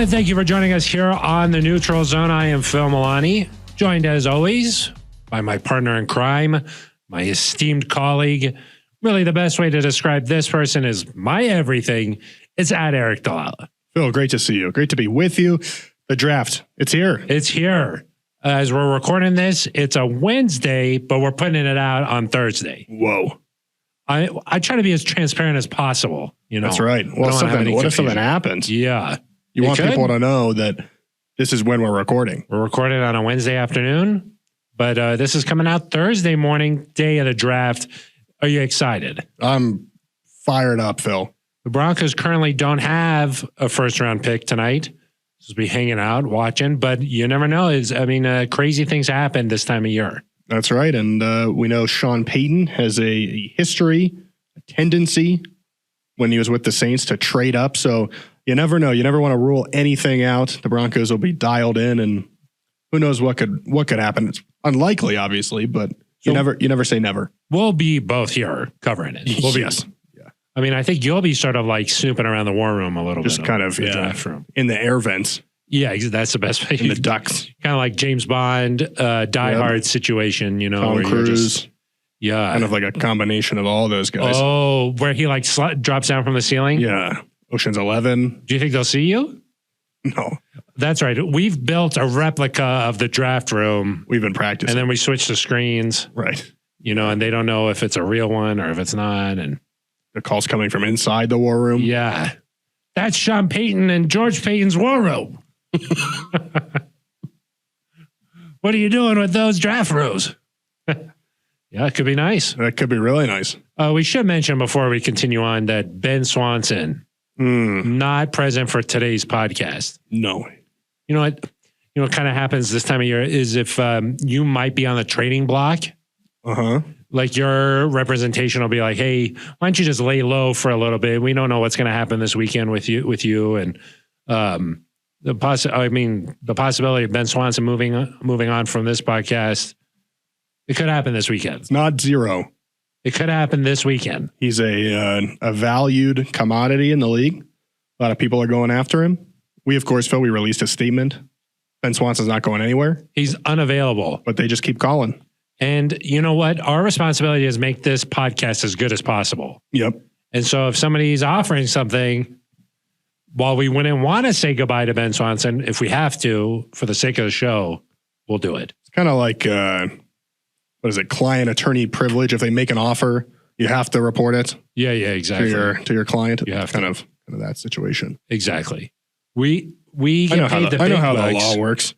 Gentlemen, thank you for joining us here on the Neutral Zone. I am Phil Milani, joined as always by my partner in crime, my esteemed colleague. Really, the best way to describe this person is my everything. It's at Aric DiLalla. Phil, great to see you. Great to be with you. The draft, it's here. It's here. As we're recording this, it's a Wednesday, but we're putting it out on Thursday. Whoa. I try to be as transparent as possible. You know, that's right. Well, what if something happens? Yeah. You want people to know that this is when we're recording. We're recording on a Wednesday afternoon, but this is coming out Thursday morning, day of the draft. Are you excited? I'm fired up, Phil. The Broncos currently don't have a first-round pick tonight. Just be hanging out, watching, but you never know. Crazy things happen this time of year. That's right, and we know Sean Payton has a history, a tendency when he was with the Saints to trade up, so you never know. You never want to rule anything out. The Broncos will be dialed in, and who knows what could happen. It's unlikely, obviously, but you never say never. We'll be both here covering it. We'll be, yes. Yeah. I mean, I think you'll be sort of like snooping around the war room a little bit. Just kind of the draft room. In the air vents. Yeah, that's the best way. In the ducts. Kind of like James Bond, Die Hard situation, you know. Tom Cruise. Yeah. Kind of like a combination of all those guys. Oh, where he like drops down from the ceiling? Yeah. Ocean's 11. Do you think they'll see you? No. That's right. We've built a replica of the draft room. We've been practicing. And then we switch the screens. Right. You know, and they don't know if it's a real one or if it's not. And the call's coming from inside the war room. Yeah. That's Sean Payton and George Payton's war room. What are you doing with those draft rows? Yeah, it could be nice. That could be really nice. We should mention before we continue on that Ben Swanson not present for today's podcast. No. You know what? You know what kind of happens this time of year is if you might be on the trading block. Like your representation will be like, hey, why don't you just lay low for a little bit? We don't know what's going to happen this weekend with you, and the possibility of Ben Swanson moving on from this podcast, it could happen this weekend. It's not zero. It could happen this weekend. He's a valued commodity in the league. A lot of people are going after him. We, of course, Phil, we released a statement. Ben Swanson's not going anywhere. He's unavailable. But they just keep calling. And you know what? Our responsibility is make this podcast as good as possible. Yep. And so if somebody's offering something, while we wouldn't want to say goodbye to Ben Swanson, if we have to, for the sake of the show, we'll do it. It's kind of like, client attorney privilege. If they make an offer, you have to report it. Yeah, exactly. To your client. You have kind of that situation. Exactly. We get paid the big bucks. I know how the law works.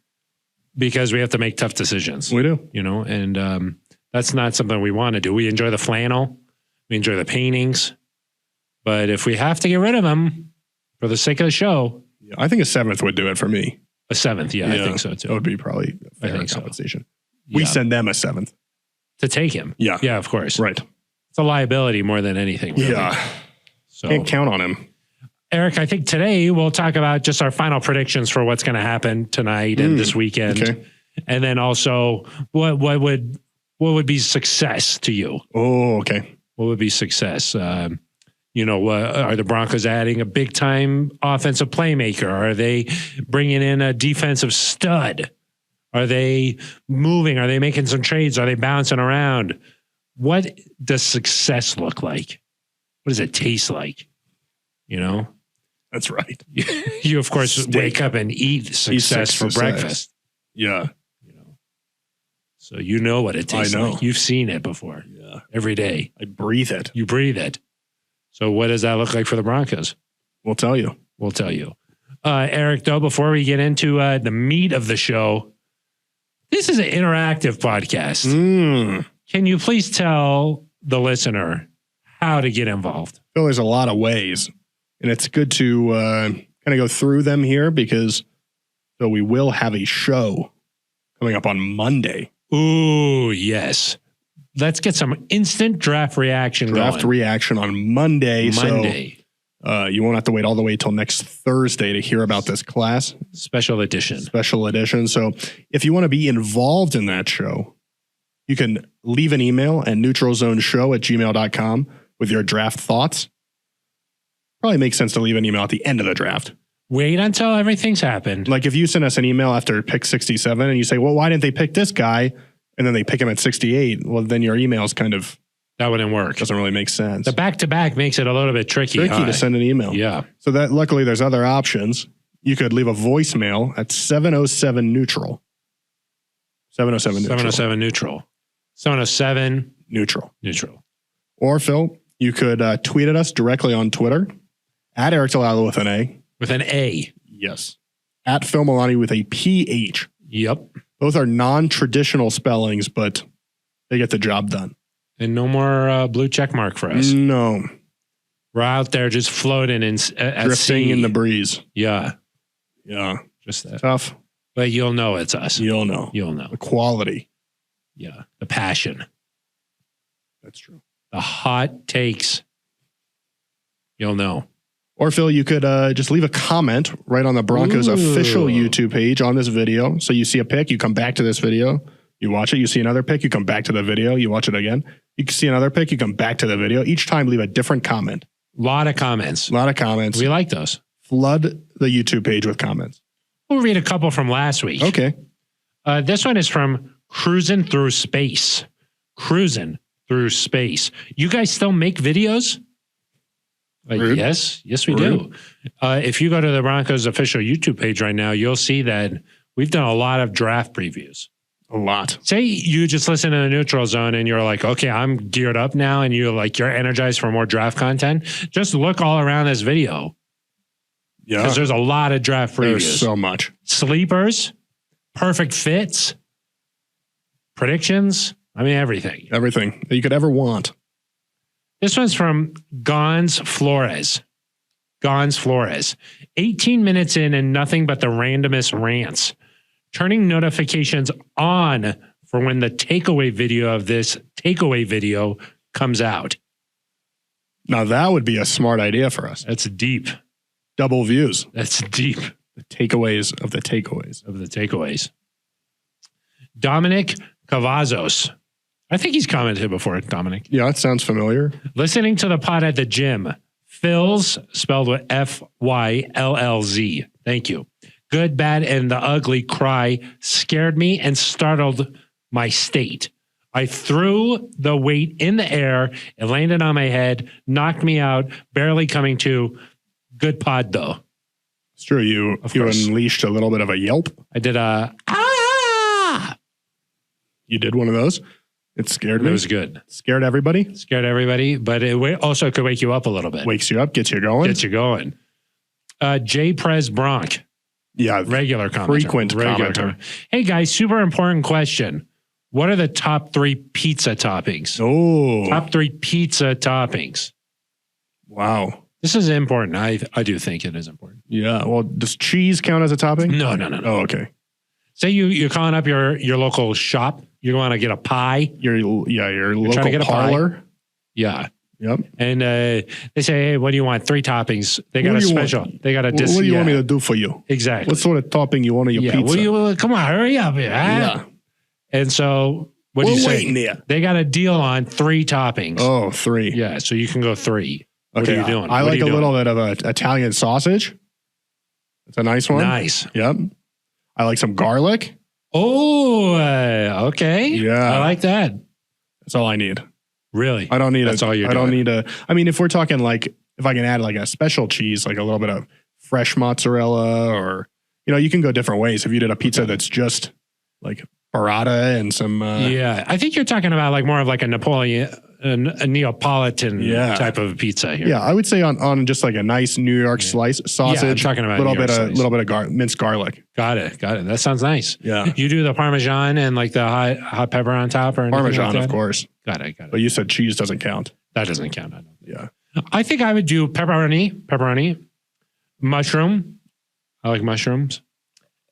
Because we have to make tough decisions. We do. You know, and that's not something we want to do. We enjoy the flannel. We enjoy the paintings. But if we have to get rid of them for the sake of the show. Yeah, I think a 7th would do it for me. A 7th, yeah, I think so too. That would be probably a fair compensation. So. We Yeah. send them a 7th. To take him. Yeah. Yeah, of course. Right. It's a liability more than anything. Really. Yeah. So can't count on him. Eric, I think today we'll talk about just our final predictions for what's going to happen tonight and this weekend. Okay. And then also what would be success to you? Oh, okay. What would be success? Are the Broncos adding a big time offensive playmaker? Are they bringing in a defensive stud? Are they moving? Are they making some trades? Are they bouncing around? What does success look like? What does it taste like? You know? That's right. You of course wake up and eat success for breakfast. Yeah. So you know what it tastes like. You've seen it before. Yeah. Every day. I breathe it. You breathe it. So what does that look like for the Broncos? We'll tell you. Eric, though, before we get into the meat of the show, this is an interactive podcast. Can you please tell the listener how to get involved? Well, there's a lot of ways, and it's good to kind of go through them here because we will have a show coming up on Monday. Ooh, yes. Let's get some instant draft reaction reaction on Monday. So you won't have to wait all the way till next Thursday to hear about this class. Special edition. So if you want to be involved in that show, you can leave an email at neutralzoneshow@gmail.com with your draft thoughts. Probably makes sense to leave an email at the end of the draft. Wait until everything's happened. Like if you send us an email after pick 67 and you say, well, why didn't they pick this guy? And then they pick him at 68. Well, then your email's kind of... That wouldn't work. Doesn't really make sense. The back-to-back makes it a little bit tricky. To send an email. Yeah. So that luckily there's other options. You could leave a voicemail at 707 neutral. 707 neutral. 707 neutral. 707 neutral. Neutral. Or Phil, you could tweet at us directly on Twitter at Aric DiLalla with an A. With an A. Yes. At Phil Milani with a PH. Yep. Both are non-traditional spellings, but they get the job done. And no more blue check mark for us. No. We're out there just floating at drifting sea. in the breeze. Yeah. Yeah. Just that. Tough. But you'll know it's us. You'll know. You'll know. The quality. Yeah. The passion. That's true. The hot takes. You'll know. Or Phil, you could just leave a comment right on the Broncos official YouTube page on this video. So you see a pick, you come back to this video, you watch it, you see another pick, you come back to the video, you watch it again. You see another pick, you come back to the video. Each time leave a different comment. A lot of comments. A lot of comments. We like those. Flood the YouTube page with comments. We'll read a couple from last week. Okay. This one is from Cruising Through Space. Cruising Through Space. You guys still make videos? Yes, we do. If you go to the Broncos official YouTube page right now, you'll see that we've done a lot of draft previews. A lot. Say you just listen to the Neutral Zone and you're like, okay, I'm geared up now, and you're energized for more draft content. Just look all around this video. Yeah. Because there's a lot of draft previews. There's so much. Sleepers, perfect fits, predictions. I mean, everything. Everything that you could ever want. This one's from Gons Flores. Gons Flores. 18 minutes in and nothing but the randomest rants. Turning notifications on for when the takeaway video of this takeaway video comes out. Now that would be a smart idea for us. That's deep. Double views. That's deep. The takeaways of the takeaways. Of the takeaways. Dominic Cavazos. I think he's commented before, Dominic. Yeah, that sounds familiar. Listening to the pod at the gym. Phil's, spelled with Fyllz. Thank you. Good, bad, and the ugly cry scared me and startled my state. I threw the weight in the air. It landed on my head, knocked me out, barely coming to. Good pod, though. It's true. You unleashed a little bit of a yelp. I did a ah. You did one of those. It scared me. It was good. Scared everybody. Scared everybody, but it also could wake you up a little bit. Wakes you up, gets you going. Gets you going. J. Prez Bronk. Yeah. Regular commenter. Frequent commenter. Hey, guys, super important question. What are the top 3 pizza toppings? Oh. Top 3 pizza toppings. Wow. This is important. I do think it is important. Yeah. Well, does cheese count as a topping? No. Oh, okay. Say you're calling up your local shop. You want to get a pie. Your local parlor. Yeah. Yep. And they say, hey, what do you want? 3 toppings. They got a special. They got a What do you want me to do for you? Exactly. What sort of topping you want on your pizza? Come on, hurry up. Yeah. And so what do you say? There. They got a deal on 3 toppings. Oh, 3. Yeah. So you can go 3. Okay. What are you doing? I like a little bit of Italian sausage. It's a nice one. Nice. Yep. I like some garlic. Oh, okay. Yeah. I like that. That's all I need. Really? I don't need That's all you're doing. I don't need I mean, if we're talking if I can add a special cheese, like a little bit of fresh mozzarella, or, you can go different ways. If you did a pizza that's just like burrata and some. Yeah. I think you're talking about more of a Napoleon, a Neapolitan type of pizza here. Yeah. I would say on just a nice New York slice sausage. Yeah, I'm talking about a little bit of minced garlic. Got it. That sounds nice. Yeah. You do the Parmesan and the hot pepper on top, or Parmesan, of course. Got it. But you said cheese doesn't count. That doesn't count. I don't think. Yeah. I think I would do pepperoni, mushroom. I like mushrooms.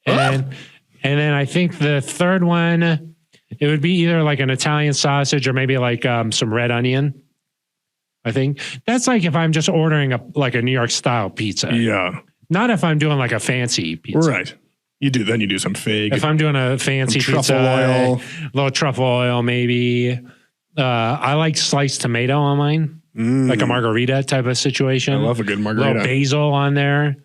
And then I think the third one, it would be either an Italian sausage or maybe some red onion. I think that's if I'm just ordering a New York style pizza. Yeah. Not if I'm doing a fancy pizza. Right. Then you do some fig. If I'm doing a fancy pizza, truffle oil, a little truffle oil, maybe. I like sliced tomato on mine, like a margarita type of situation. I love a good margarita. A little basil on there.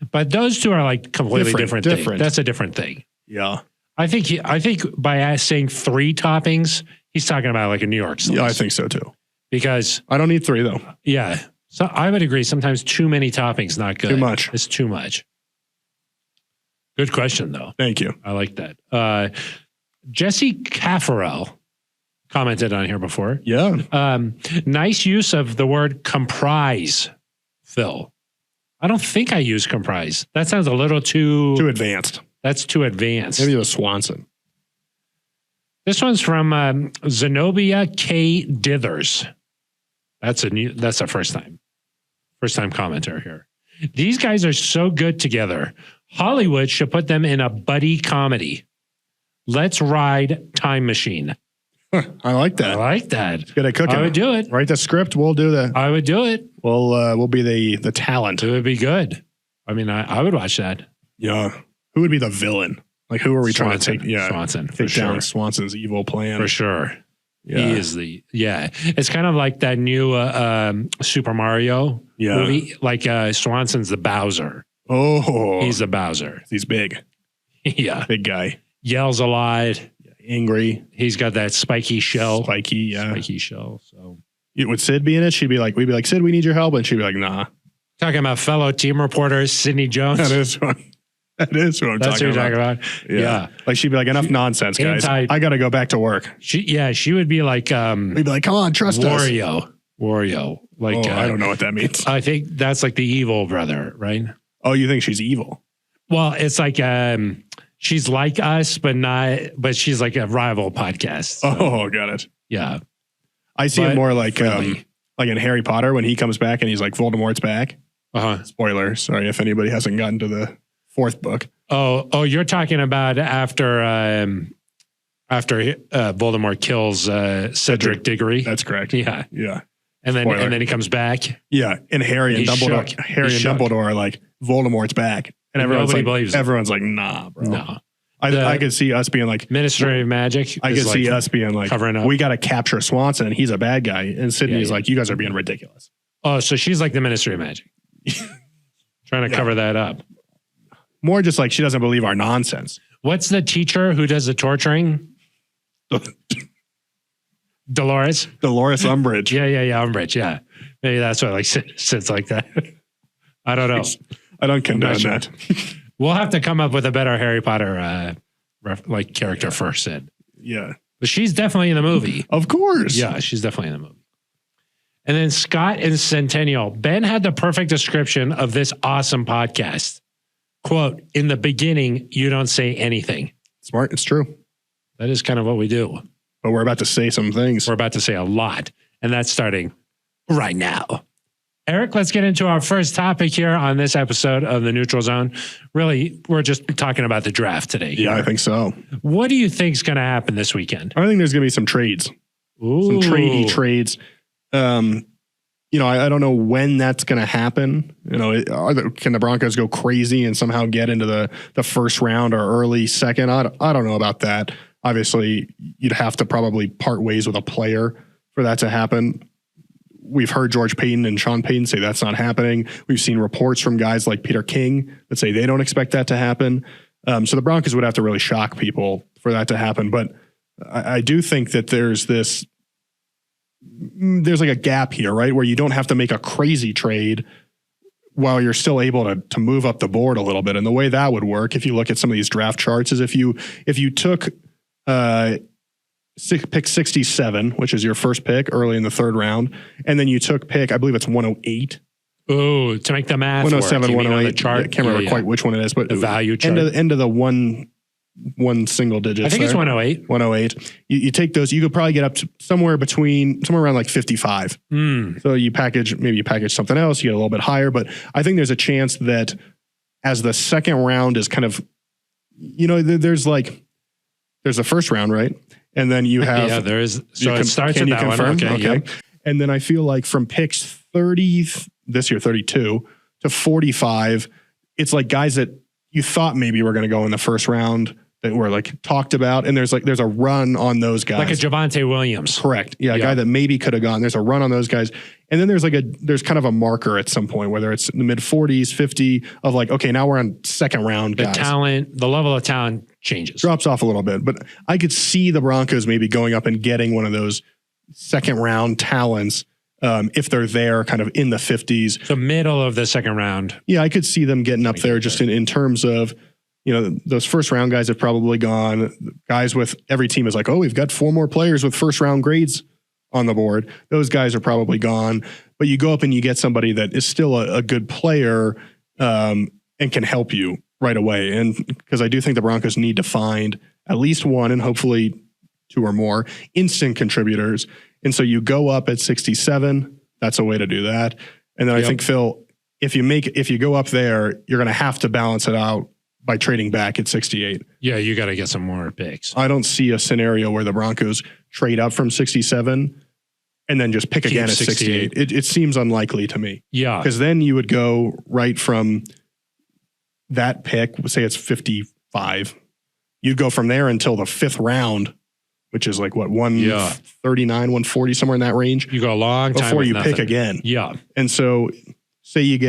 But those two are like completely different things. That's a different thing. Yeah. I think by saying 3 toppings, he's talking about like a New York slice. Yeah, I think so too. Because I don't need 3 though. Yeah. So I would agree. Sometimes too many toppings, not good. Too much. It's too much. Good question though. Thank you. I like that. Jesse Caffarel commented on here before. Yeah. Nice use of the word comprise, Phil. I don't think I use comprise. That sounds a little too advanced. That's too advanced. Maybe it was Swanson. This one's from Zenobia K. Dithers. That's a first time commenter here. These guys are so good together. Hollywood should put them in a buddy comedy. Let's ride Time Machine. I like that. I like that. It's good at cooking. I would do it. Write the script. We'll do that. I would do it. We'll be the talent. It would be good. I mean, I would watch that. Yeah. Who would be the villain? Like, who are we trying to take? Yeah, Swanson. Take down Swanson's evil plan. For sure. Yeah. He is it's kind of like that new Super Mario movie. Like Swanson's the Bowser. Oh. He's the Bowser. He's big. Yeah. Big guy. Yells a lot. Angry. He's got that spiky shell. Spiky shell. So would Sid be in it? We'd be like, Sid, we need your help. And she'd be like, nah. Talking about fellow team reporter Sidney Jones. That is who I'm That's talking what you're talking about. Yeah. Like she'd be like, enough nonsense, guys. I got to go back to work. She would be like, we'd be like, come on, trust us. Wario. Like, I don't know what that means. I think that's like the evil brother, right? Oh, you think she's evil? Well, it's like, she's like us, but she's like a rival podcast. So. Oh, got it. Yeah. I see it more like in Harry Potter when he comes back and he's like, Voldemort's back. Spoiler. Sorry if anybody hasn't gotten to the 4th book. Oh, you're talking about after Voldemort kills Cedric Diggory. That's correct. Yeah. Yeah. And then he comes back. Yeah. And Harry and Dumbledore are like, Voldemort's back. And everyone's like, nah, bro. No. I could see us being like Ministry of Magic. I could see us being like, we got to capture Swanson and he's a bad guy. And Sydney's like, you guys are being ridiculous. Oh, so she's like the Ministry of Magic. Trying to cover that up. More just like she doesn't believe our nonsense. What's the teacher who does the torturing? Dolores Umbridge. Yeah, Umbridge. Yeah. Maybe that's why like sits like that. I don't know. I don't condone that. We'll have to come up with a better Harry Potter character first. Yeah. But she's definitely in the movie. Of course. Yeah, she's definitely in the movie. And then Scott and Centennial. Ben had the perfect description of this awesome podcast. Quote, in the beginning, you don't say anything. Smart. It's true. That is kind of what we do. But we're about to say some things. We're about to say a lot. And that's starting right now. Aric, let's get into our first topic here on this episode of The Neutral Zone. Really, we're just talking about the draft today. Yeah, I think so. What do you think is going to happen this weekend? I think there's going to be some trades. Ooh. Some tradey trades. I don't know when that's going to happen. Can the Broncos go crazy and somehow get into the first round or early second? I don't know about that. Obviously, you'd have to probably part ways with a player for that to happen. We've heard George Paton and Sean Payton say that's not happening. We've seen reports from guys like Peter King that say they don't expect that to happen. So the Broncos would have to really shock people for that to happen. But I do think that there's like a gap here, right? Where you don't have to make a crazy trade while you're still able to move up the board a little bit. And the way that would work, if you look at some of these draft charts, is if you took pick 67, which is your first pick early in the 3rd round, and then you took pick, I believe it's 108. Oh, to make the math 107, work. 108. Chart? I can't remember quite which one it is, but the value chart. End of the one single digit. I think it's 108. 108. You take those, you could probably get up to somewhere around like 55. So you package something else, you get a little bit higher, but I think there's a chance that as the second round is kind of, there's a first round, right? And then you have... Yeah, there is. So it starts at that one. Okay. Yep. And then I feel like from picks 30, this year 32, to 45, it's like guys that you thought maybe were going to go in the first round that were like talked about, and there's a run on those guys. Like a Javonte Williams. Correct. Yeah, a guy that maybe could have gone. There's a run on those guys. And then there's kind of a marker at some point, whether it's in the mid 40s, 50 of like, okay, now we're on second round guys. The level of talent changes. Drops off a little bit. But I could see the Broncos maybe going up and getting one of those second round talents if they're there kind of in the 50s. The middle of the second round. Yeah, I could see them getting up there just in terms of, those first round guys have probably gone. Guys with every team is like, oh, we've got 4 more players with first round grades on the board. Those guys are probably gone. But you go up and you get somebody that is still a good player and can help you right away. And because I do think the Broncos need to find at least one and hopefully 2 or more instant contributors. And so you go up at 67. That's a way to do that. And then I think, Phil, if you go up there, you're going to have to balance it out by trading back at 68. Yeah, you got to get some more picks. I don't see a scenario where the Broncos trade up from 67 and then just pick again at 68. It seems unlikely to me. Yeah. Because then you would go right from that pick, say it's 55. You'd go from there until the 5th round, which is like what, 139, 140, somewhere in that range. You go a long time before you pick again. Yeah. And so say you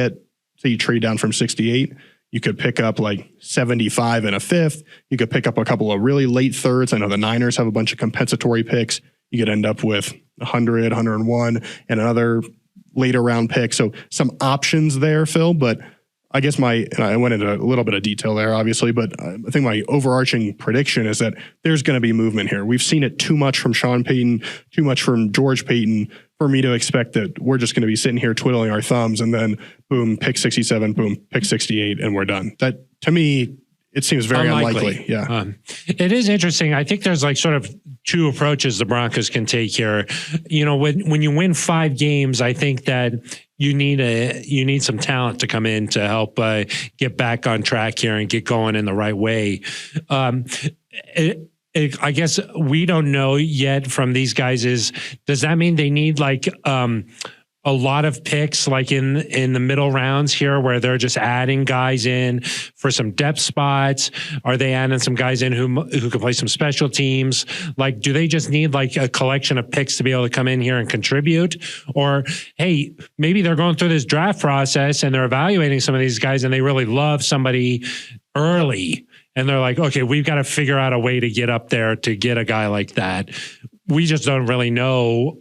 trade down from 68, you could pick up like 75 and a 5th. You could pick up a couple of really late thirds. I know the Niners have a bunch of compensatory picks. You could end up with 100, 101, and another later round pick. So some options there, Phil. But I guess and I went into a little bit of detail there, obviously, but I think my overarching prediction is that there's going to be movement here. We've seen it too much from Sean Payton, too much from George Payton for me to expect that we're just going to be sitting here twiddling our thumbs and then boom, pick 67, boom, pick 68, and we're done. That, to me, it seems very unlikely. Yeah. It is interesting. I think there's like sort of 2 approaches the Broncos can take here. When you win 5 games, I think that you need some talent to come in to help get back on track here and get going in the right way. I guess we don't know yet from these guys does that mean they need like a lot of picks like in the middle rounds here where they're just adding guys in for some depth spots? Are they adding some guys in who can play some special teams? Like, do they just need like a collection of picks to be able to come in here and contribute? Or, hey, maybe they're going through this draft process and they're evaluating some of these guys and they really love somebody early. And they're like, okay, we've got to figure out a way to get up there to get a guy like that. We just don't really know.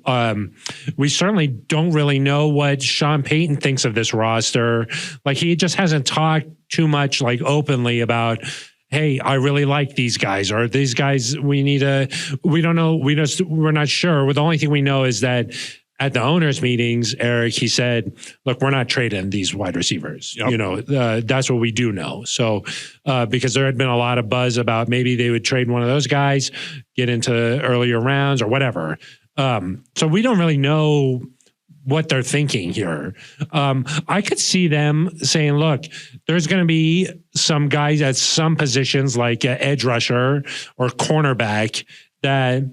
We certainly don't really know what Sean Payton thinks of this roster. Like, he just hasn't talked too much like openly about, hey, I really like these guys, or these guys we don't know. We're not sure. The only thing we know is that at the owners' meetings, Aric, he said, look, we're not trading these wide receivers. Yep. That's what we do know. So because there had been a lot of buzz about maybe they would trade one of those guys, get into earlier rounds or whatever. So we don't really know what they're thinking here. I could see them saying, look, there's going to be some guys at some positions like edge rusher or cornerback that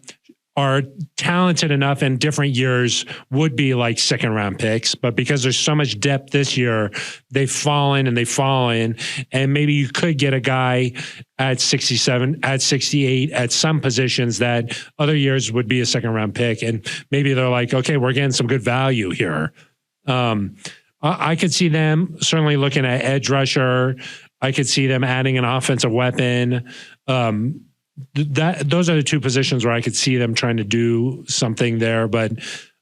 are talented enough in different years would be like 2nd round picks, but because there's so much depth this year, they've fallen, and maybe you could get a guy at 67, at 68, at some positions that other years would be a 2nd round pick. And maybe they're like, okay, we're getting some good value here. I could see them certainly looking at edge rusher. I could see them adding an offensive weapon. Those are the 2 positions where I could see them trying to do something there. But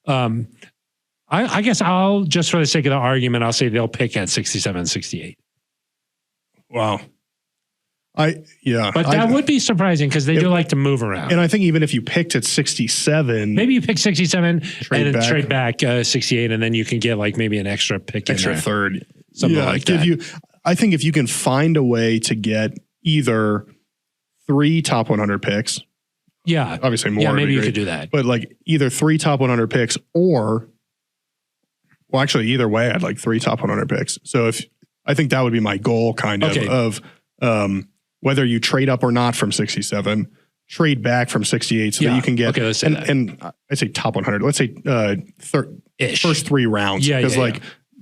I guess I'll, just for the sake of the argument, I'll say they'll pick at 67, 68. Wow. But that would be surprising because they do like to move around. And I think even if you picked at 67, maybe you pick 67 and then trade back 68, and then you can get like maybe an extra pick, extra third, something like that. I think if you can find a way to get either 3 top 100 picks. Yeah. Obviously more. Yeah, maybe you could do that. But like either 3 top 100 picks or, well, actually either way, I'd like 3 top 100 picks. So I think that would be my goal of whether you trade up or not from 67, trade back from 68 so that you can get, let's say and I'd say top 100, let's say first 3 rounds. Because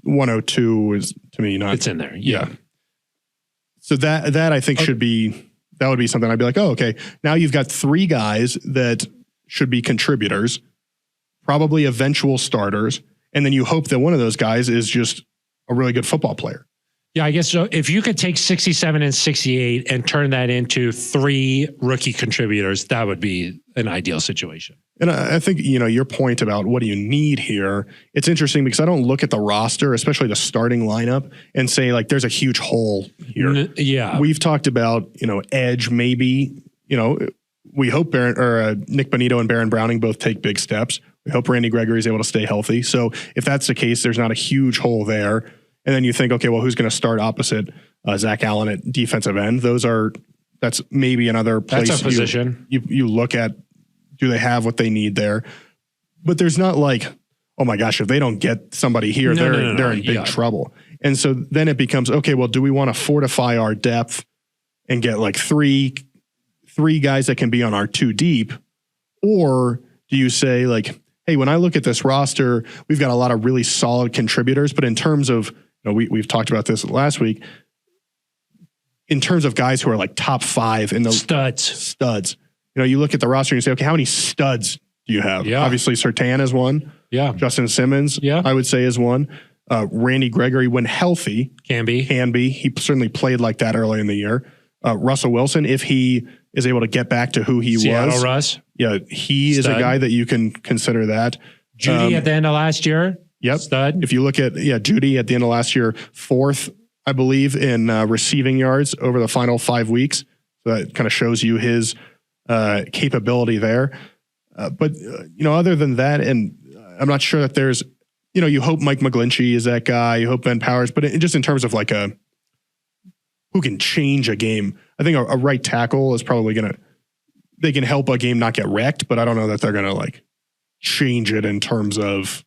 102 is to me not. It's in there. Yeah. So that I think should be that would be something I'd be like, oh, okay. Now you've got 3 guys that should be contributors, probably eventual starters. And then you hope that one of those guys is just a really good football player. Yeah, I guess so. If you could take 67 and 68 and turn that into 3 rookie contributors, that would be an ideal situation. And I think, your point about what do you need here, it's interesting because I don't look at the roster, especially the starting lineup, and say like there's a huge hole here. Yeah. We've talked about, edge maybe, we hope Nick Bonito and Baron Browning both take big steps. We hope Randy Gregory is able to stay healthy. So if that's the case, there's not a huge hole there. And then you think, okay, well, who's going to start opposite Zach Allen at defensive end? That's maybe another place. That's a position. You look at, do they have what they need there? But there's not like, oh my gosh, if they don't get somebody here, they're in big trouble. And so then it becomes, okay, well, do we want to fortify our depth and get like three guys that can be on our 2 deep? Or do you say like, hey, when I look at this roster, we've got a lot of really solid contributors, but in terms of, we've talked about this last week, in terms of guys who are like top 5 in the studs, you look at the roster and you say, okay, how many studs do you have? Yeah. Obviously Surtain is one. Yeah. Justin Simmons, I would say is one. Randy Gregory, when healthy, can be. He certainly played like that early in the year. Russell Wilson, if he is able to get back to who he was. Russ. Yeah, he is a guy that you can consider that. Judy at the end of last year. Yep. Stud. If you look at, Judy at the end of last year, 4th, I believe, in receiving yards over the final 5 weeks. So that kind of shows you his capability there. But other than that, and I'm not sure that there's, you hope Mike McGlinchey is that guy. You hope Ben Powers, but just in terms of like who can change a game, I think a right tackle is probably they can help a game not get wrecked, but I don't know that they're going to like change it in terms of,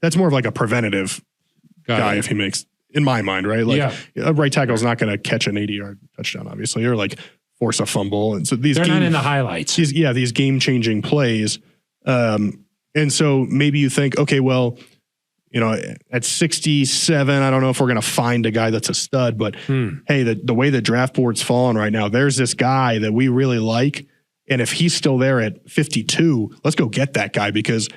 that's more of like a preventative guy if he makes, in my mind, right? Like a right tackle is not going to catch an 80-yard touchdown, obviously, or like force a fumble. And so they're not in the highlights. These game-changing plays. And so maybe you think, okay, well, at 67, I don't know if we're going to find a guy that's a stud, but hey, the way the draft board's falling right now, there's this guy that we really like. And if he's still there at 52, let's go get that guy because,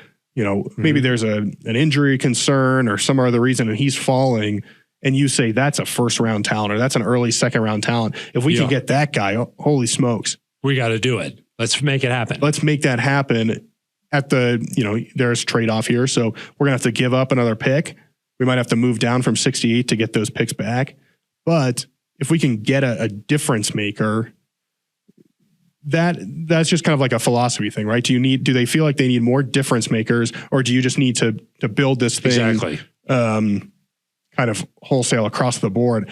maybe there's an injury concern or some other reason and he's falling. And you say that's a 1st-round talent or that's an early 2nd-round talent. If we can get that guy, holy smokes. We got to do it. Let's make it happen. Let's make that happen. At there's trade-off here. So we're going to have to give up another pick. We might have to move down from 68 to get those picks back. But if we can get a difference maker, that's just kind of like a philosophy thing, right? Do they feel like they need more difference makers or do you just need to build this thing kind of wholesale across the board?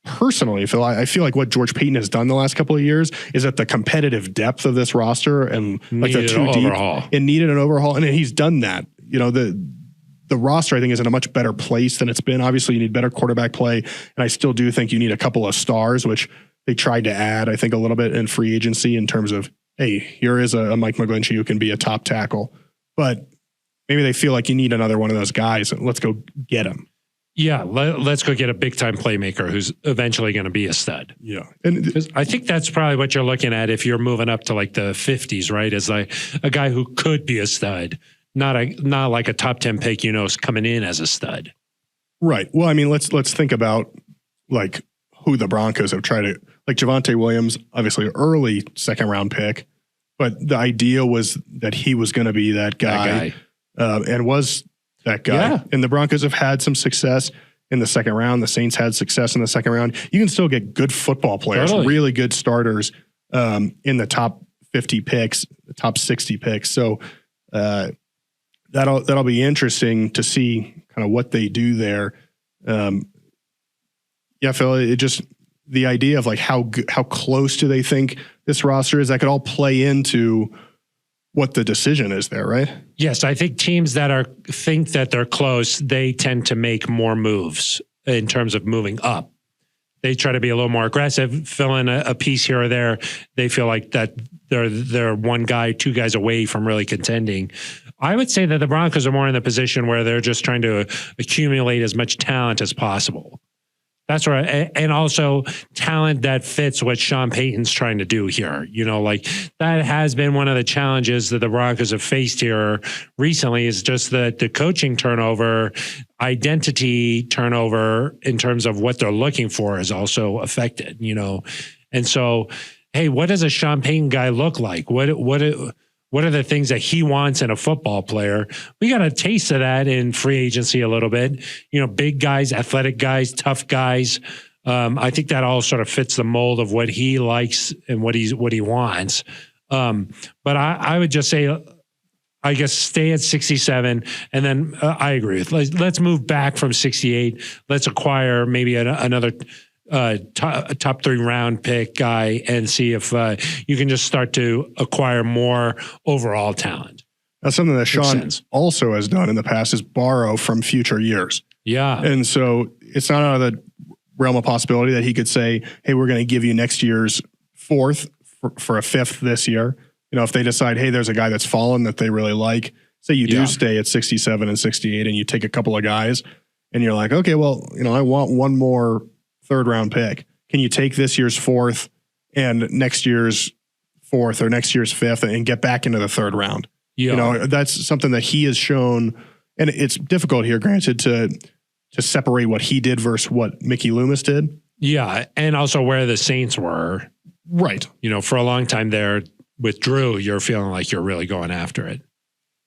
Personally, I feel like what George Paton has done the last couple of years is that the competitive depth of this roster and like the 2 deep, it needed an overhaul, and he's done that. The roster I think is in a much better place than it's been. Obviously, you need better quarterback play, and I still do think you need a couple of stars, which they tried to add, I think, a little bit in free agency in terms of, hey, here is a Mike McGlinchey who can be a top tackle, but maybe they feel like you need another one of those guys. Let's go get him. Yeah, let's go get a big-time playmaker who's eventually going to be a stud. Yeah. And I think that's probably what you're looking at if you're moving up to like the 50s, right? Is like a guy who could be a stud, not like a top 10 pick, is coming in as a stud. Right. Well, I mean, let's think about like who the Broncos have tried to, like Javonte Williams, obviously early 2nd-round pick, but the idea was that he was going to be that guy. And was that guy. Yeah. And the Broncos have had some success in the 2nd round. The Saints had success in the 2nd round. You can still get good football players, really good starters in the top 50 picks, the top 60 picks. So that'll be interesting to see kind of what they do there. Phil, it just the idea of like how close do they think this roster is, that could all play into what the decision is there, right? Yes, I think teams that think that they're close, they tend to make more moves in terms of moving up. They try to be a little more aggressive, fill in a piece here or there. They feel like that they're 1 guy, 2 guys away from really contending. I would say that the Broncos are more in the position where they're just trying to accumulate as much talent as possible. That's right. And also talent that fits what Sean Payton's trying to do here. Like that has been one of the challenges that the Broncos have faced here recently, is just that the coaching turnover, identity turnover in terms of what they're looking for is also affected, And so, hey, what does a Sean Payton guy look like? What are the things that he wants in a football player? We got a taste of that in free agency a little bit. Big guys, athletic guys, tough guys. I think that all sort of fits the mold of what he likes and what he wants. But I would just say, I guess, stay at 67, and then I agree with. Let's move back from 68. Let's acquire maybe another top 3 round pick guy and see if you can just start to acquire more overall talent. That's something that Sean also has done in the past, is borrow from future years. Yeah. And so it's not out of the realm of possibility that he could say, hey, we're going to give you next year's 4th for a 5th this year. If they decide, hey, there's a guy that's fallen that they really like, say you do stay at 67 and 68 and you take a couple of guys and you're like, okay, well, I want one more 3rd round pick. Can you take this year's 4th and next year's 4th or next year's 5th and get back into the 3rd round? Yeah. That's something that he has shown, and it's difficult here, granted, to separate what he did versus what Mickey Loomis did. Yeah, and also where the Saints were. Right. For a long time there with Drew, you're feeling like you're really going after it.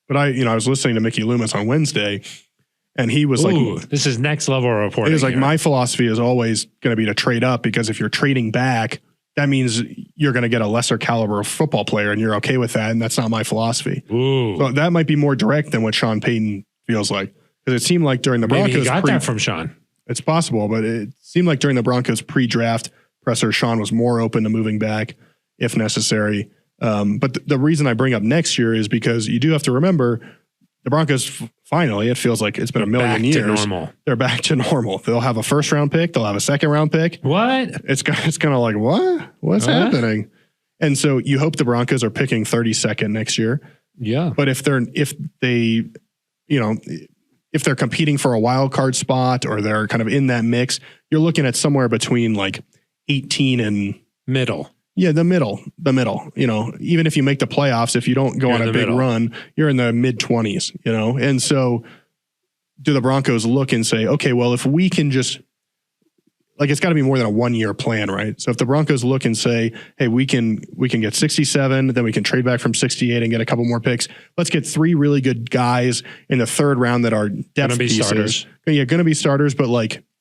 But I was listening to Mickey Loomis on Wednesday, and he was like, this is next level reporting. He was like, my philosophy is always going to be to trade up, because if you're trading back, that means you're going to get a lesser caliber of football player, and you're okay with that. And that's not my philosophy. Ooh. So that might be more direct than what Sean Payton feels like. Because it seemed like during the Broncos. Maybe he got that from Sean. It's possible, but it seemed like during the Broncos pre-draft presser, Sean was more open to moving back if necessary. But the reason I bring up next year is because you do have to remember the Broncos finally, it feels like it's been a million years. They're back to normal. They'll have a 1st round pick. They'll have a 2nd round pick. What? It's kind of like, what? What's happening? And so you hope the Broncos are picking 32nd next year. Yeah. But if they're competing for a wild card spot, or they're kind of in that mix, you're looking at somewhere between like 18 and middle. Yeah, the middle. Even if you make the playoffs, if you don't go on a big run, you're in the mid-20s, And so do the Broncos look and say, okay, well, if we can just, it's got to be more than a 1-year plan, right? So if the Broncos look and say, hey, we can get 67, then we can trade back from 68 and get a couple more picks. Let's get 3 really good guys in the 3rd round that are depth pieces. Starters. Yeah, going to be starters, but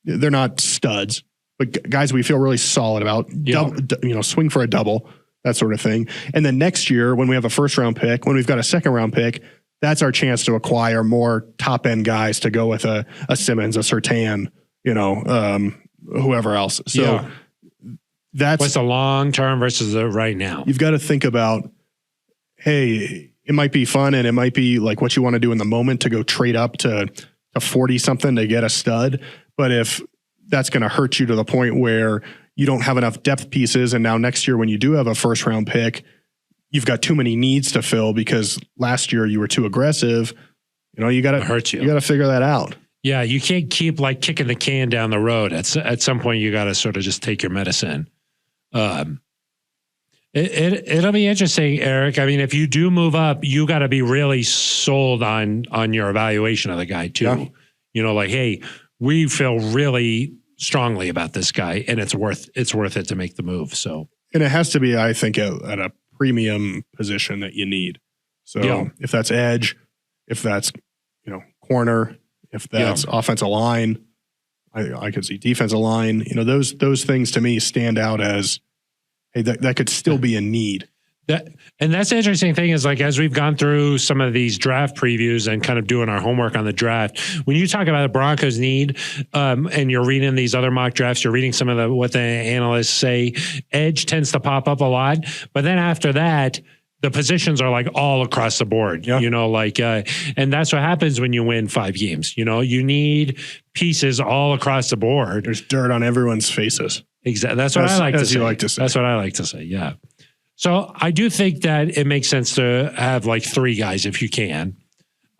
they're not studs. But guys we feel really solid about, swing for a double, that sort of thing. And then next year, when we have a 1st round pick, when we've got a 2nd round pick, that's our chance to acquire more top end guys to go with a Simmons, a Surtain, whoever else. So that's what's the long term versus the right now. You've got to think about, hey, it might be fun and it might be like what you want to do in the moment to go trade up to 40 something to get a stud. But if that's going to hurt you to the point where you don't have enough depth pieces, and now next year when you do have a 1st round pick, you've got too many needs to fill because last year you were too aggressive. You got to hurt you. You got to figure that out. Yeah, you can't keep kicking the can down the road. At some point, you got to sort of just take your medicine. It'll be interesting, Aric. I mean, if you do move up, you got to be really sold on your evaluation of the guy too. Yeah. Hey, we feel really strongly about this guy, and it's worth it to make the move. So, and it has to be, I think, at a premium position that you need. So if that's edge, if that's corner, if that's offensive line, I could see defensive line. Those things to me stand out as, hey, that could still be a need. And that's the interesting thing is, as we've gone through some of these draft previews and kind of doing our homework on the draft, when you talk about the Broncos need, and you're reading these other mock drafts, you're reading some of what the analysts say, edge tends to pop up a lot. But then after that, the positions are all across the board, and that's what happens when you win 5 games. You need pieces all across the board. There's dirt on everyone's faces. Exactly. That's what I like to say. That's what I like to say. Yeah. So I do think that it makes sense to have 3 guys if you can.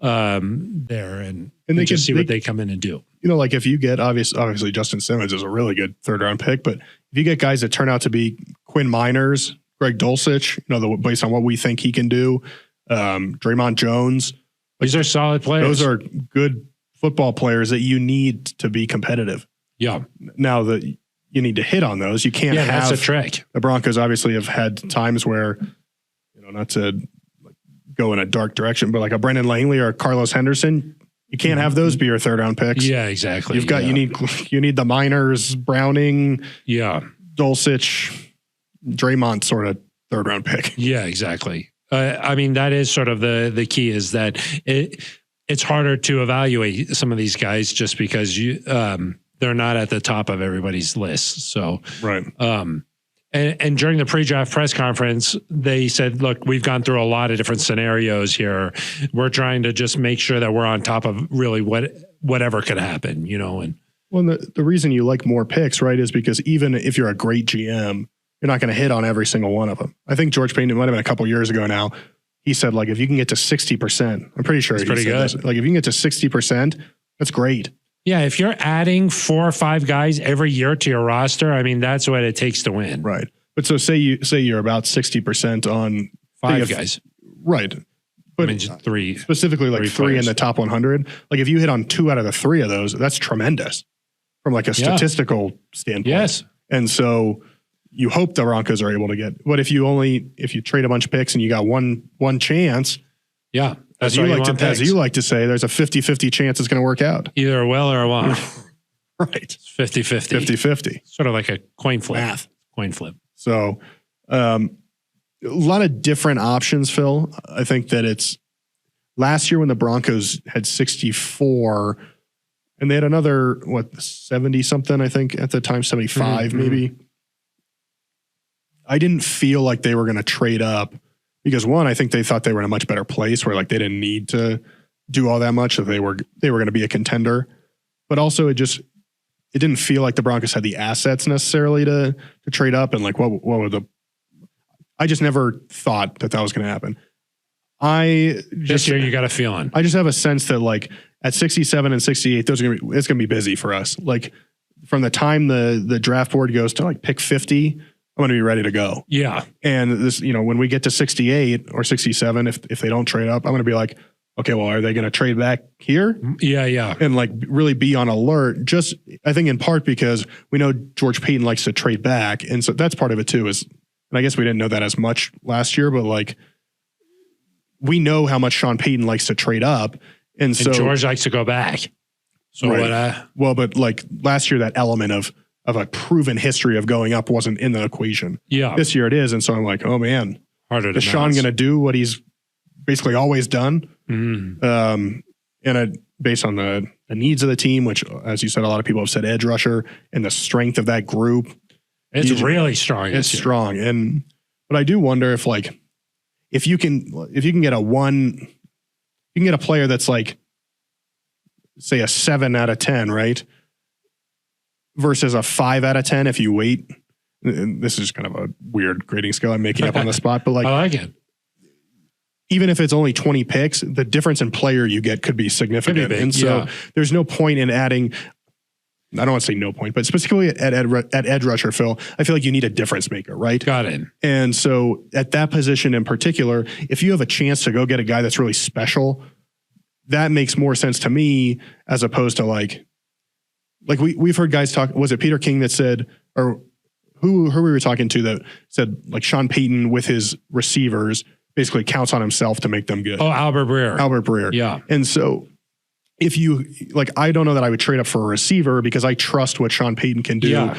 there and they just see what they come in and do. You know, like if you get obviously Justin Simmons is a really good third round pick, but if you get guys that turn out to be Quinn Miners, Greg Dulcich, you know, based on what we think he can do, Draymond Jones, these are solid players. Those are good football players that you need to be competitive. Yeah. Now that you need to hit on those, you can't have. That's a trick. The Broncos obviously have had times where, you know, not to go in a dark direction, but like a Brendan Langley or a Carlos Henderson, you can't have those be your third round picks. Yeah, exactly. You've got you need the Miners, Browning, Dulcich, Draymond sort of third round pick. Yeah, exactly. I mean, that is sort of the key is that it's harder to evaluate some of these guys just because they're not at the top of everybody's list. So, right. And during the pre-draft press conference, they said, look, we've gone through a lot of different scenarios here. We're trying to just make sure that we're on top of really whatever could happen, you know. And well, the reason you like more picks, right, is because even if you're a great GM, you're not going to hit on every single one of them. I think George Payton, it might have been a couple years ago now, he said, like, if you can get to 60%, I'm pretty sure it's pretty good. Like, if you can get to 60%, that's great. Yeah, if you're adding 4 or 5 guys every year to your roster, I mean, that's what it takes to win. Right. But so say you're about 60% on 5 guys. Right. But I mean, 3. Specifically like 3 in the top 100. Like if you hit on 2 out of the 3 of those, that's tremendous from like a statistical standpoint. Yes. And so you hope the Broncos are able to get, but if you trade a bunch of picks and you got one chance. Yeah. As you like to say, there's a 50-50 chance it's going to work out. Either a will or a won't. Right. 50-50. 50-50. Sort of like a coin flip. Math. Coin flip. So a lot of different options, Phil. I think that it's last year when the Broncos had 64 and they had another, 70 something, I think at the time, 75 maybe. I didn't feel like they were going to trade up because one, I think they thought they were in a much better place where like they didn't need to do all that much if they were going to be a contender. But also it didn't feel like the Broncos had the assets necessarily to trade up and like what were I just never thought that was going to happen. This year you got a feeling. I just have a sense that like at 67 and 68, it's going to be busy for us. Like from the time the draft board goes to like pick 50, I'm going to be ready to go. Yeah. And this, you know, when we get to 68 or 67, if they don't trade up, I'm going to be like, okay, well, are they going to trade back here? Yeah, yeah. And like really be on alert. Just, I think in part because we know George Payton likes to trade back. And so that's part of it too and I guess we didn't know that as much last year, but like we know how much Sean Payton likes to trade up. And so George likes to go back. So right. Well, but like last year, that element of a proven history of going up wasn't in the equation. Yeah. This year it is. And so I'm like, oh man, is Sean going to do what he's basically always done? And based on the needs of the team, which as you said, a lot of people have said edge rusher and the strength of that group. It's really strong. It's strong. But I do wonder if like, if you can get a player that's like, say a 7 out of 10, right? Versus a 5 out of 10 if you wait. And this is kind of a weird grading scale I'm making up on the spot, but like, I like it. Even if it's only 20 picks, the difference in player you get could be significant. Big, and so there's no point in adding, I don't want to say no point, but specifically at edge rusher, Phil, I feel like you need a difference maker, right? Got it. And so at that position in particular, if you have a chance to go get a guy that's really special, that makes more sense to me as opposed to like we've heard guys talk, was it Peter King that said, or who we were talking to that said like Sean Payton with his receivers basically counts on himself to make them good. Oh, Albert Breer. Yeah. And so if you like, I don't know that I would trade up for a receiver because I trust what Sean Payton can do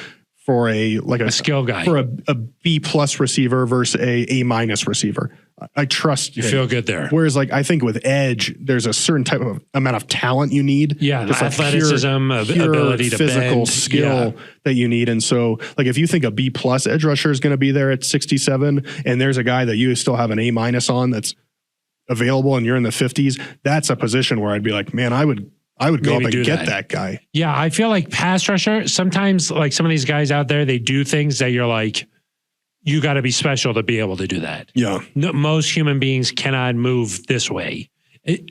for a skill guy, for a B+ receiver versus a A- receiver. I trust you. Feel good there. Whereas like, I think with edge, there's a certain type of amount of talent you need. Yeah. Just athleticism, ability to physical bend. skill that you need. And so like, if you think a B+ edge rusher is going to be there at 67 and there's a guy that you still have an A- on that's available and you're in the 50s, that's a position where I'd be like, man, I would go up and get that guy. Yeah. I feel like pass rusher, sometimes like some of these guys out there, they do things that you're like, you got to be special to be able to do that. Yeah. Most human beings cannot move this way.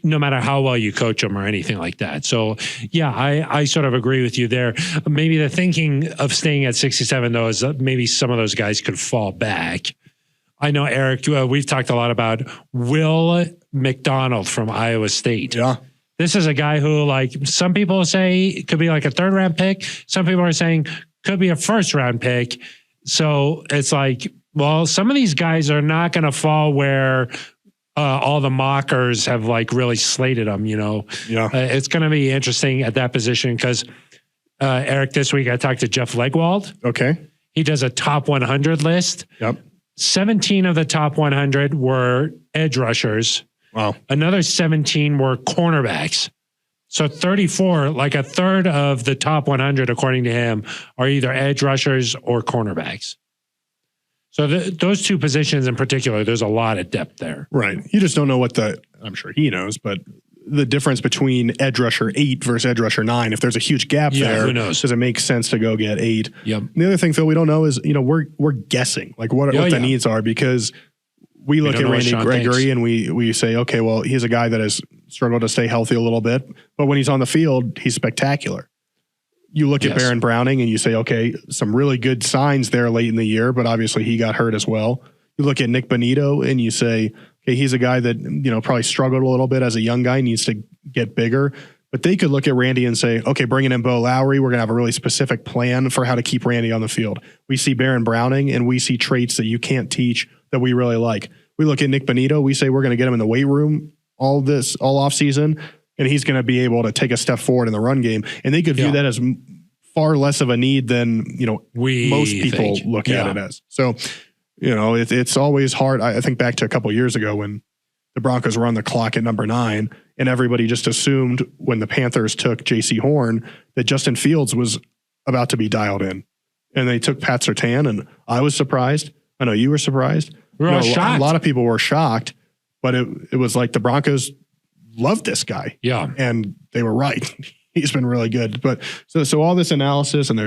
no matter how well you coach them or anything like that. So yeah, I sort of agree with you there. Maybe the thinking of staying at 67 though is that maybe some of those guys could fall back. I know, Eric, we've talked a lot about Will McDonald from Iowa State. Yeah. This is a guy who, like, some people say could be like a 3rd round pick. Some people are saying could be a 1st round pick. So it's like, well, some of these guys are not going to fall where all the mockers have like really slated them, you know? Yeah. It's going to be interesting at that position because, Eric, this week I talked to Jeff Legwald. Okay. He does a top 100 list. Yep. 17 of the top 100 were edge rushers. Wow. Another 17 were cornerbacks. So 34, like a third of the top 100, according to him, are either edge rushers or cornerbacks. So those two positions in particular, there's a lot of depth there. Right. You just don't know I'm sure he knows, but the difference between edge rusher 8 versus edge rusher 9, if there's a huge gap there, who knows? Does it make sense to go get 8? Yep. The other thing, Phil, we don't know is, we're guessing like what the needs are, because we look at Randy Gregory and we say, okay, well, he's a guy that has struggled to stay healthy a little bit, but when he's on the field, he's spectacular. You look at Baron Browning and you say, okay, some really good signs there late in the year, but obviously he got hurt as well. You look at Nick Bonito and you say, okay, he's a guy that, probably struggled a little bit as a young guy, needs to get bigger. But they could look at Randy and say, okay, bringing in Bo Lowry, we're going to have a really specific plan for how to keep Randy on the field. We see Baron Browning and we see traits that you can't teach that we really like. We look at Nick Bonito, we say we're going to get him in the weight room all off season, and he's going to be able to take a step forward in the run game. And they could view that as far less of a need than, most people look at it as. So, it's always hard. I think back to a couple of years ago when the Broncos were on the clock at number 9, and everybody just assumed when the Panthers took J.C. Horn that Justin Fields was about to be dialed in. And they took Pat Surtain, and I was surprised. I know you were surprised. We were shocked. A lot of people were shocked, but it was like the Broncos loved this guy. Yeah. And they were right. He's been really good. But so all this analysis, and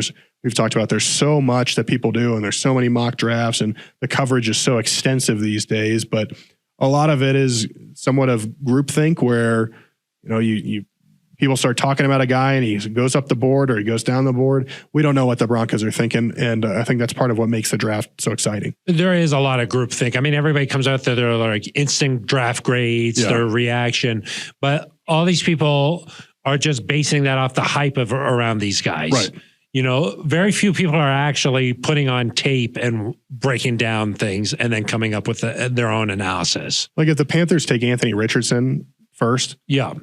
we've talked about, there's so much that people do, and there's so many mock drafts, and the coverage is so extensive these days, but a lot of it is somewhat of groupthink where, people start talking about a guy and he goes up the board or he goes down the board. We don't know what the Broncos are thinking. And I think that's part of what makes the draft so exciting. There is a lot of groupthink. I mean, everybody comes out there, they're like instant draft grades, their reaction, but all these people are just basing that off the hype of around these guys. Right. Very few people are actually putting on tape and breaking down things and then coming up with their own analysis. Like if the Panthers take Anthony Richardson first,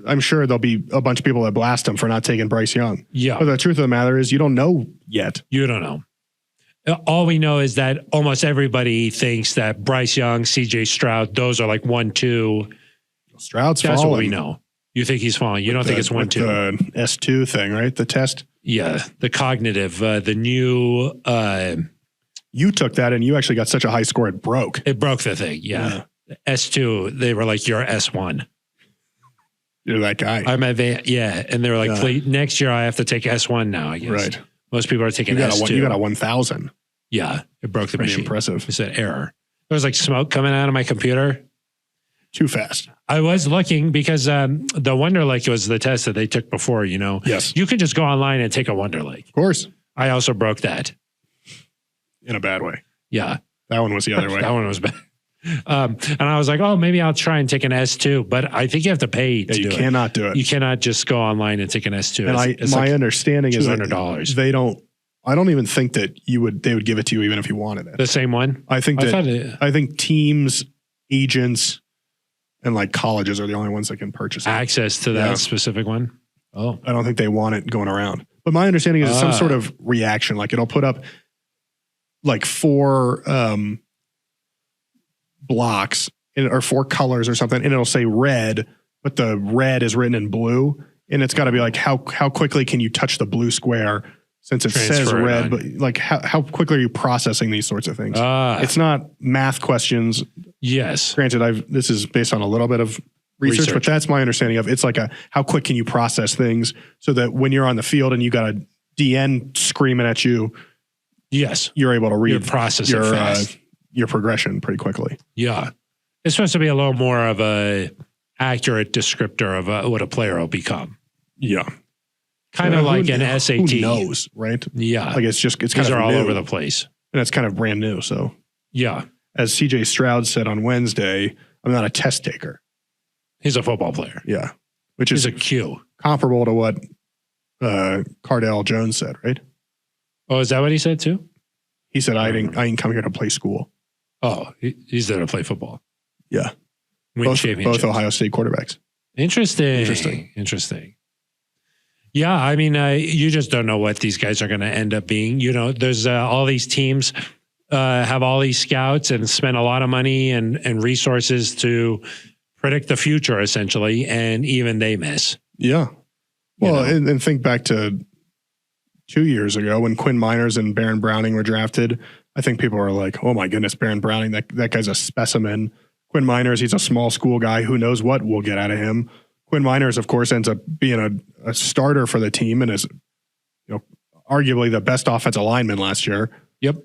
I'm sure there'll be a bunch of people that blast him for not taking Bryce Young. Yeah. But the truth of the matter is you don't know yet. You don't know. All we know is that almost everybody thinks that Bryce Young, CJ Stroud, those are like 1, 2. Stroud's That's falling. what we know. You think he's falling. You don't think it's 1, 2. The S2 thing, right? The test. Yeah. The cognitive, the new. You took that and you actually got such a high score it broke. It broke the thing. Yeah. S2, they were like, you're S1. You're that guy. I'm at and they were like, please, next year I have to take S1 now, I guess. Right. Most people are taking S2. You got a 1,000. Yeah. It broke the Pretty machine. impressive. It's an error. There was like smoke coming out of my computer. Too fast. I was looking because the Wonder Lake was the test that they took before, Yes. You could just go online and take a Wonder Lake. Of course. I also broke that. In a bad way. Yeah. That one was the other way. That one was bad. And I was like, oh, maybe I'll try and take an S2, but I think you have to pay to do it. You cannot do it. You cannot just go online and take an S2. And my like understanding is $200. That I don't even think that they would give it to you even if you wanted it. The same one? I think teams, agents, and like colleges are the only ones that can purchase access to that specific one. Oh, I don't think they want it going around. But my understanding is it's some sort of reaction. Like it'll put up like 4 blocks or 4 colors or something, and it'll say red, but the red is written in blue, and it's got to be like how quickly can you touch the blue square since it says red, but like how quickly are you processing these sorts of things? It's not math questions. Yes. Granted, this is based on a little bit of research, but that's my understanding of it's like how quick can you process things so that when you're on the field and you got a DN screaming at you, you're able to read your progression pretty quickly. Yeah. It's supposed to be a little more of a accurate descriptor of what a player will become. Yeah. Kind of like an SAT. Who knows, right? Yeah. Like it's kind of all new. over the place. And it's kind of brand new. So, yeah. As CJ Stroud said on Wednesday, I'm not a test taker. He's a football player. Yeah. Which is is a Q. Comparable to what Cardale Jones said, right? Oh, is that what he said too? He said, I didn't come here to play school. Oh, he's there to play football. Yeah. Both Ohio State quarterbacks. Interesting. Yeah, I mean, you just don't know what these guys are going to end up being. You know, there's all these teams have all these scouts and spend a lot of money and resources to predict the future, essentially, and even they miss. Yeah. Well, and think back to 2 years ago when Quinn Miners and Baron Browning were drafted. I think people were like, oh my goodness, Baron Browning, that guy's a specimen. Quinn Miners, he's a small school guy. Who knows what we'll get out of him. Quinn Miners, of course, ends up being a starter for the team and is, arguably the best offensive lineman last year. Yep.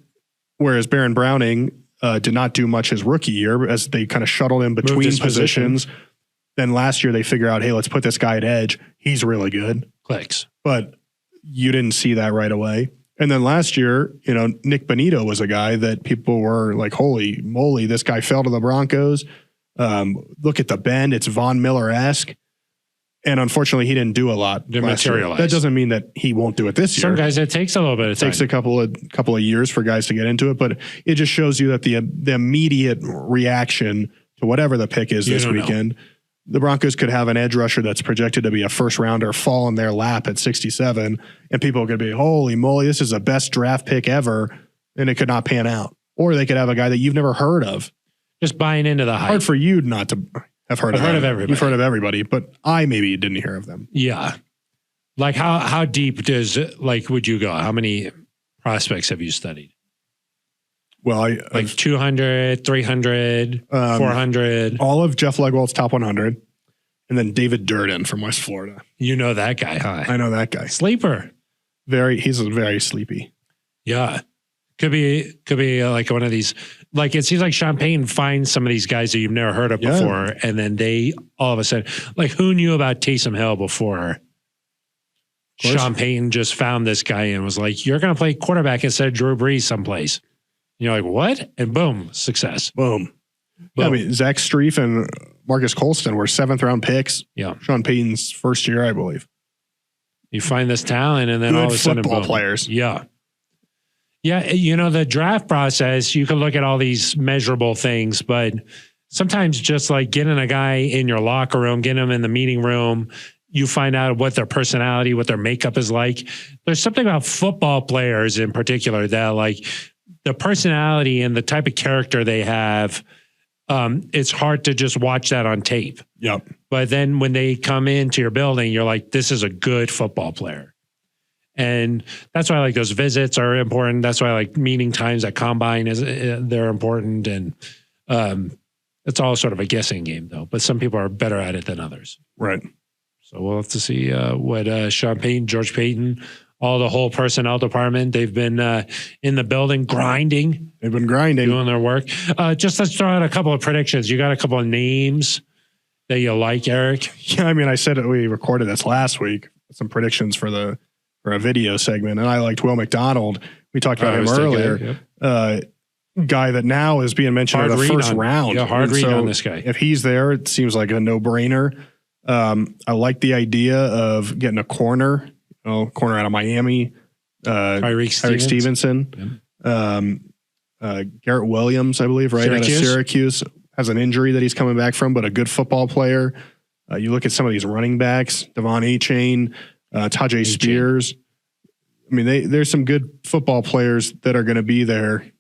Whereas Baron Browning did not do much his rookie year as they kind of shuttled him between positions. Then last year they figure out, hey, let's put this guy at edge. He's really good. Clicks. But you didn't see that right away. And then last year, Nick Bonito was a guy that people were like, holy moly, this guy fell to the Broncos. Look at the bend. It's Von Miller-esque. And unfortunately, he didn't do a lot. Didn't materialize. That doesn't mean that he won't do it this year. Some guys, it takes a little bit of time. It takes a couple of years for guys to get into it, but it just shows you that the immediate reaction to whatever the pick is this weekend, the Broncos could have an edge rusher that's projected to be a first rounder fall in their lap at 67, and people are going to be, holy moly, this is the best draft pick ever, and it could not pan out. Or they could have a guy that you've never heard of. Just buying into the hype. Hard for you not to have heard of everybody. You've heard of everybody, but I maybe didn't hear of them. Yeah. Like how deep would you go? How many prospects have you studied? Well, like 200, 300, 400. All of Jeff Legwold's top 100. And then David Durden from West Florida. You know that guy, huh? I know that guy. Sleeper. He's very sleepy. Yeah. Could be like one of these, like it seems like Sean Payton finds some of these guys that you've never heard of before, and then they all of a sudden, like who knew about Taysom Hill before Sean Payton just found this guy and was like, you're going to play quarterback instead of Drew Brees someplace. And you're like, what? And boom, success. Boom. Yeah, I mean, Zach Strief and Marcus Colston were 7th round picks. Yeah. Sean Payton's first year, I believe. You find this talent and then all of a sudden, football players. Yeah. Yeah, the draft process, you can look at all these measurable things, but sometimes just like getting a guy in your locker room, getting him in the meeting room, you find out what their personality, what their makeup is like. There's something about football players in particular that like the personality and the type of character they have, it's hard to just watch that on tape. Yep. But then when they come into your building, you're like, this is a good football player. And that's why I like those visits are important. That's why I like meeting times at Combine they're important. And it's all sort of a guessing game though, but some people are better at it than others. Right. So we'll have to see what Sean Payton, George Payton, the whole personnel department, they've been in the building grinding. They've been grinding. Doing their work. Just let's throw out a couple of predictions. You got a couple of names that you like, Eric? Yeah, I mean, I said it, we recorded this last week, some predictions for a video segment, and I liked Will McDonald. We talked about him earlier. Guy that now is being mentioned in the first round. Yeah, hard read on this guy. If he's there, it seems like a no-brainer. I like the idea of getting a corner out of Miami. Tyreek Stevenson. Garrett Williams, I believe, right? Out of Syracuse. Has an injury that he's coming back from, but a good football player. You look at some of these running backs, Devon Achane, Tajay Spears. I mean, there's some good football players that are going to be there.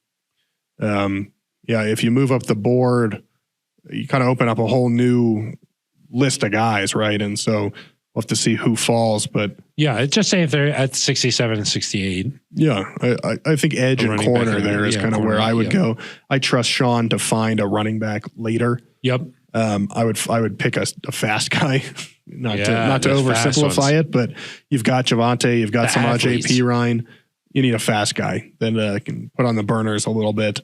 If you move up the board, you kind of open up a whole new list of guys, right? And so we'll have to see who falls. But yeah, just say if they're at 67 and 68. Yeah, I think edge and corner there is kind of where I would go. I trust Sean to find a running back later. Yep. I would pick a fast guy. Not to oversimplify it, but you've got Javonte, you've got Samaje Perine. You need a fast guy that can put on the burners a little bit.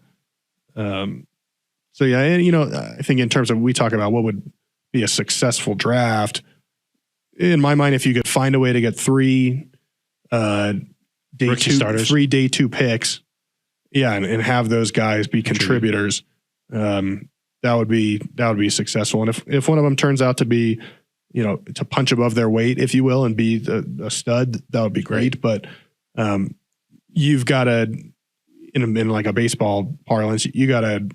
I think in terms of we talk about what would be a successful draft. In my mind, if you could find a way to get three day two picks, and have those guys be contributors, that would be successful. And if one of them turns out to be, to punch above their weight, if you will, and be a stud, that would be great. But you've got to, in like a baseball parlance, you got to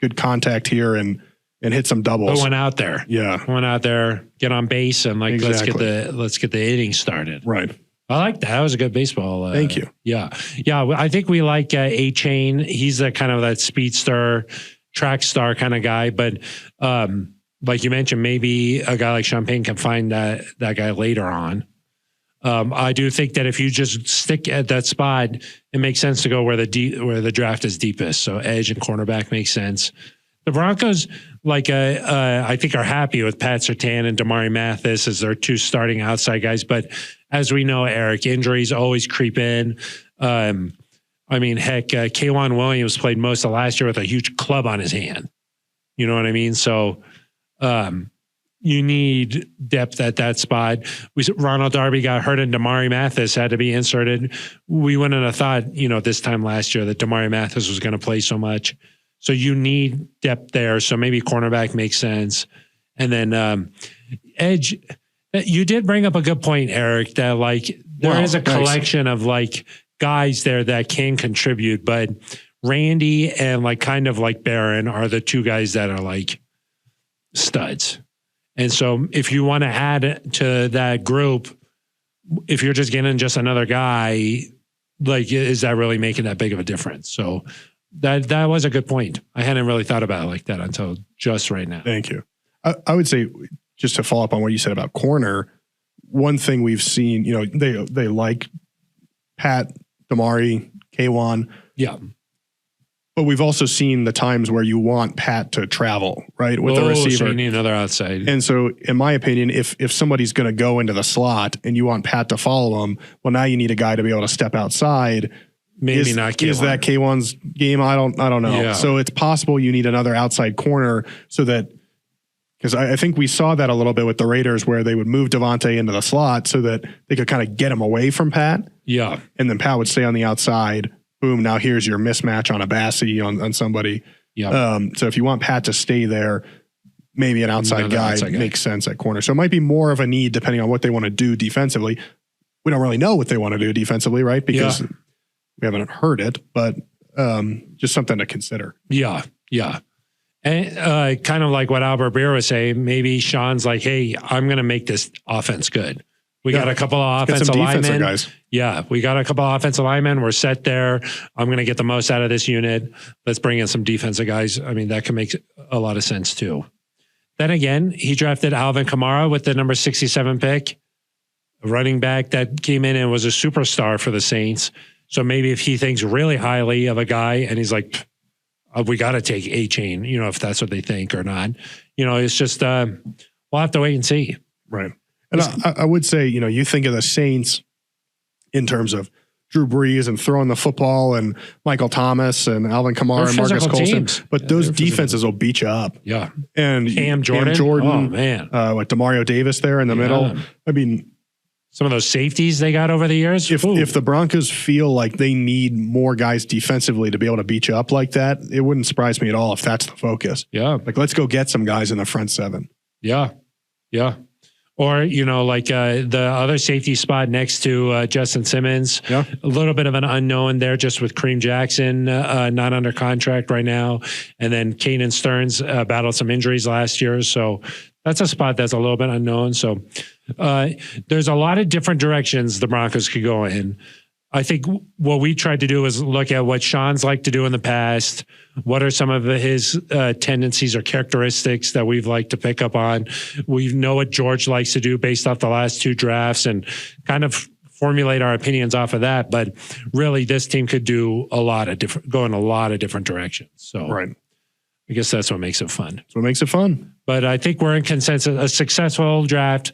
good contact here and hit some doubles. One out there. Yeah. One out there, get on base and exactly. let's get the inning started. Right. I like that. That was a good baseball. Thank you. Yeah. I think we like A-Chain. He's that kind of that speedster, track star kind of guy. But like you mentioned, maybe a guy like Champagne can find that guy later on. I do think that if you just stick at that spot, it makes sense to go where the draft is deepest. So edge and cornerback makes sense. The Broncos, I think, are happy with Pat Surtain and Damari Mathis as their two starting outside guys. But as we know, Eric, injuries always creep in. K'Wan Williams played most of last year with a huge club on his hand. You know what I mean? So you need depth at that spot. Ronald Darby got hurt and Damari Mathis had to be inserted. We wouldn't have thought, this time last year that Damari Mathis was going to play so much. So you need depth there. So maybe cornerback makes sense. And then edge, you did bring up a good point, Eric, that there is a collection of guys there that can contribute, but Randy and kind of Barron are the two guys that are studs. And so if you want to add to that group, if you're just getting just another guy, is that really making that big of a difference? So that was a good point. I hadn't really thought about it like that until just right now. Thank you. I would say, just to follow up on what you said about corner, one thing we've seen, they like Pat, Damari, K'Wan. Yeah. But we've also seen the times where you want Pat to travel, right, with the receiver. So you need another outside. And so, in my opinion, if somebody's going to go into the slot and you want Pat to follow him, well, now you need a guy to be able to step outside. Maybe not K'Wan. Is that K'Wan's game? I don't know. Yeah. So it's possible you need another outside corner so that, because I think we saw that a little bit with the Raiders where they would move Devontae into the slot so that they could kind of get him away from Pat. Yeah. And then Pat would stay on the outside. Boom, now here's your mismatch on a Bassie on somebody. Yeah. So if you want Pat to stay there, maybe an outside guy makes sense at corner. So it might be more of a need depending on what they want to do defensively. We don't really know what they want to do defensively, right? Because we haven't heard it, but just something to consider. Yeah. Yeah. And kind of like what Albert Breer was saying, maybe Sean's like, hey, I'm going to make this offense good. We got a couple of offensive linemen. Guys. Yeah, we got a couple of offensive linemen. We're set there. I'm going to get the most out of this unit. Let's bring in some defensive guys. I mean, that can make a lot of sense too. Then again, he drafted Alvin Kamara with the number 67 pick, a running back that came in and was a superstar for the Saints. So maybe if he thinks really highly of a guy and he's like, we got to take A-Chain, if that's what they think or not. It's just, we'll have to wait and see. Right. And I would say, you think of the Saints in terms of Drew Brees and throwing the football and Michael Thomas and Alvin Kamara and Marcus Colston, but those defenses will beat you up. Yeah. And Cam Jordan. Oh, man. With Demario Davis there in the middle. I mean, some of those safeties they got over the years. If the Broncos feel like they need more guys defensively to be able to beat you up like that, it wouldn't surprise me at all if that's the focus. Yeah. Let's go get some guys in the front seven. Yeah. Yeah. Or, the other safety spot next to Justin Simmons, a little bit of an unknown there just with Kareem Jackson not under contract right now. And then Kanan Stearns battled some injuries last year. So that's a spot that's a little bit unknown. So there's a lot of different directions the Broncos could go in. I think what we tried to do is look at what Sean's liked to do in the past. What are some of his tendencies or characteristics that we've liked to pick up on? We know what George likes to do based off the last two drafts and kind of formulate our opinions off of that. But really, this team could do go in a lot of different directions. So right. I guess that's what makes it fun. That's what makes it fun. But I think we're in consensus, a successful draft,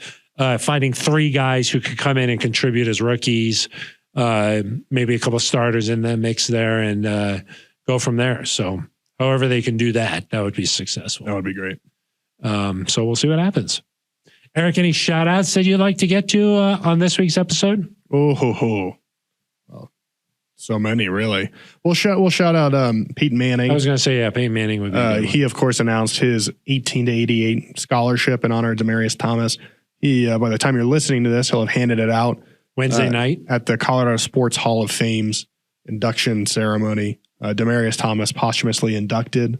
finding three guys who could come in and contribute as rookies. Maybe a couple of starters in the mix there and go from there. So however they can do that, that would be successful. That would be great. So we'll see what happens. Aric, any shout outs that you'd like to get to on this week's episode? Well, so many, really. We'll shout out Peyton Manning. I was going to say, yeah, Peyton Manning would be he, of course, announced his 18-88 scholarship in honor of Demaryius Thomas. He, by the time you're listening to this, he'll have handed it out Wednesday night at the Colorado Sports Hall of Fame's induction ceremony. Demaryius Thomas posthumously inducted.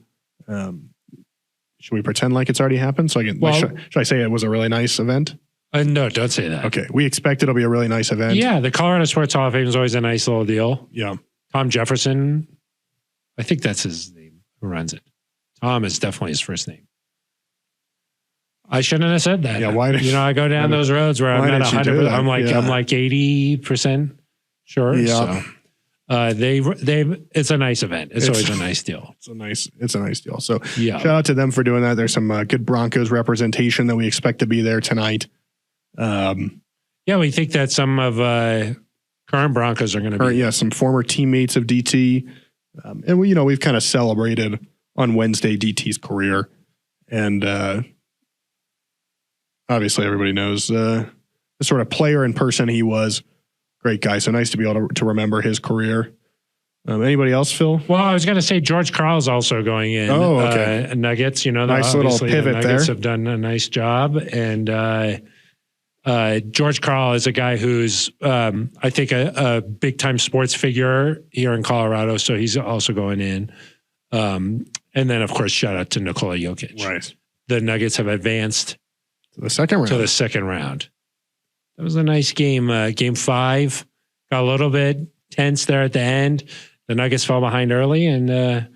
Should we pretend like it's already happened? So should I say it was a really nice event? No, don't say that. Okay. We expect it'll be a really nice event. Yeah, the Colorado Sports Hall of Fame is always a nice little deal. Yeah. Tom Jefferson, I think that's his name, who runs it. Tom is definitely his first name. I shouldn't have said that. Yeah, why did I go down those roads where I'm not 100%. I'm like 80% sure. Yeah. So it's a nice event. It's always a nice deal. It's a nice deal. So shout out to them for doing that. There's some good Broncos representation that we expect to be there tonight. We think that some of current Broncos are going to be. Yeah, some former teammates of DT. And we've kind of celebrated on Wednesday DT's career. And obviously everybody knows the sort of player and person he was. Great guy. So nice to be able to remember his career. Anybody else, Phil? Well, I was going to say George Karl's also going in. Oh, okay. Nuggets, nice little pivot the Nuggets there. Have done a nice job. And George Karl is a guy who's, I think, a big-time sports figure here in Colorado. So he's also going in. And then, of course, shout out to Nikola Jokic. Right. The Nuggets have advanced to the second round. That was a nice game. Game 5 got a little bit tense there at the end. The Nuggets fell behind early, and they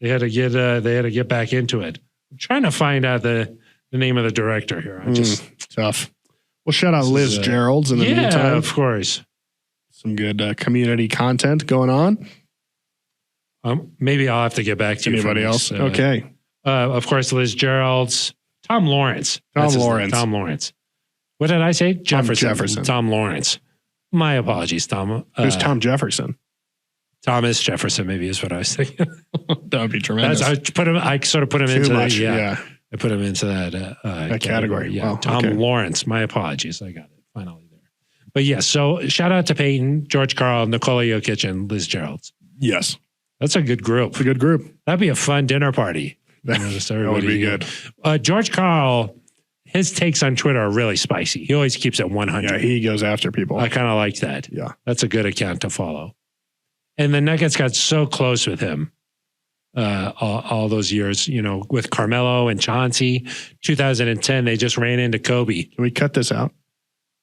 had to get back into it. I'm trying to find out the name of the director here. Tough. Well, shout out Liz Gerald's in the meantime. Of course. Some good community content going on. Maybe I'll have to get back to you. Anybody else? Okay. Of course, Liz Gerald's. Tom Lawrence. Tom Lawrence. What did I say? Jefferson. Tom Lawrence. My apologies, Tom. Who's Tom Jefferson? Thomas Jefferson, maybe is what I was thinking. That would be tremendous. I sort of put him into that. Yeah. I put him into that category. Yeah. Wow. Tom Lawrence. My apologies. I got it finally there. But yeah, so shout out to Peyton, George Karl, Nikola Jokic, and Liz Gerald. Yes. That's a good group. It's a good group. That'd be a fun dinner party. That would be good. George Karl, his takes on Twitter are really spicy. He always keeps it 100. Yeah, he goes after people. I kind of like that. Yeah. That's a good account to follow. And the Nuggets got so close with him all those years, with Carmelo and Chauncey. 2010, they just ran into Kobe. Can we cut this out?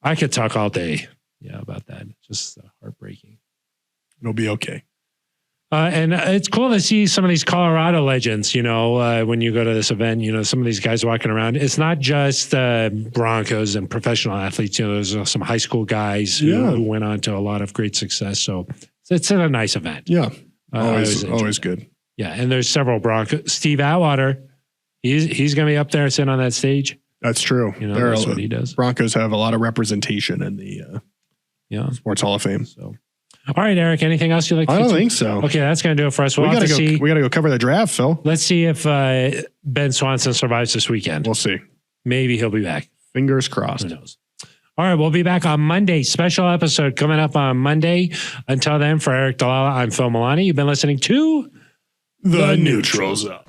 I could talk all day about that. Just heartbreaking. It'll be okay. And it's cool to see some of these Colorado legends, when you go to this event, some of these guys walking around. It's not just Broncos and professional athletes. There's some high school guys who went on to a lot of great success. So it's a nice event. Yeah. Always good. Yeah. And there's several Broncos. Steve Atwater, he's going to be up there sitting on that stage. That's true. That's what he does. Broncos have a lot of representation in the Sports Hall of Fame. So. All right, Aric, anything else you'd like to I don't think so. Okay, that's going to do it for us. We got to go cover the draft, Phil. Let's see if Ben Swanson survives this weekend. We'll see. Maybe he'll be back. Fingers crossed. Who knows? All right, we'll be back on Monday. Special episode coming up on Monday. Until then, for Aric DiLalla, I'm Phil Milani. You've been listening to The Neutral Zone.